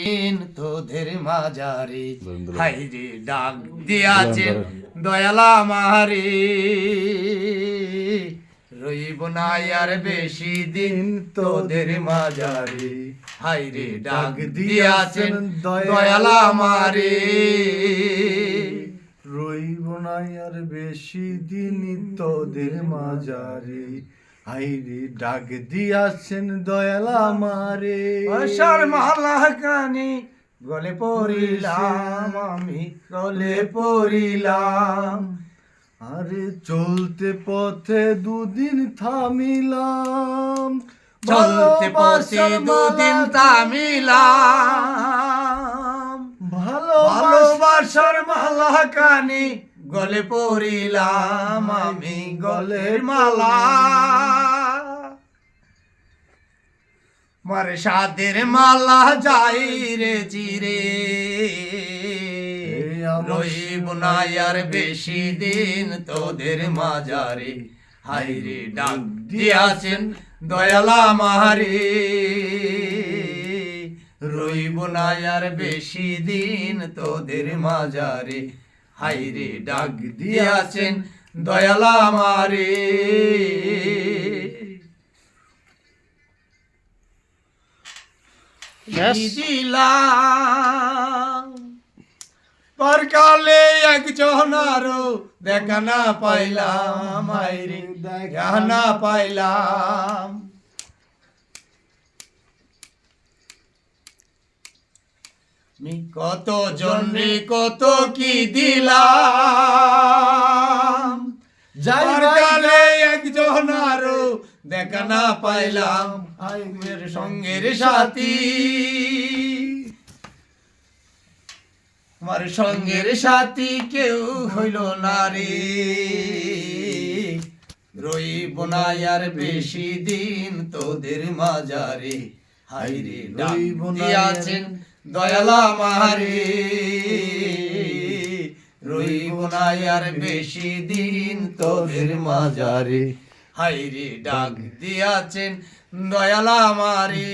দিন তোদের মাজারে হাইরে ডাক দিয়াছেন দয়ালা মারে রইব না আর বেশি দিন তোদের মাজারে হাইরে ডাক দিয়াছেন দয়ালা মারে রইব না আর বেশি দিন তোদের মাজারে হাইরে ডাক দিয়াছেন দয়াল আমারে আশার মালা কানে গলে পড়িলাম আমি গলে পড়িলাম আরে চলতে পথে দুদিন থামিলাম চলতে পথে দুদিন থামিলাম ভালোবাসার মালা কানে গলে পড়িলাম আমি গলের মালা মার সাদের মালা যাই রে চিরে রইব না আর বেশি দিন তোদের মাজারে হাইরে ডাক দিয়াছেন দয়ালা মারে রইব না আর বেশি দিন তোদের মাজারে হাইরে ডাক দিয়াছেন দয়ালা মারে দিলাম পরকালে একজন আরো দেখা না পাইলাম আইরে দেখা না পাইলাম কত জনরে কত কি দিলাম পরকালে একজন আরো দেখা না পাইলাম আইমের সঙ্গের সাথী আমার সঙ্গের সাথী কেউ হইল না রে রইব না আর বেশি দিন তোদের মাজারে হাইরে ডাক দিয়াছেন দয়ালা মারে রইব না আর বেশি দিন তোদের মাজারে হাইরে ডাক দিয়াছেন দয়ালা মারে।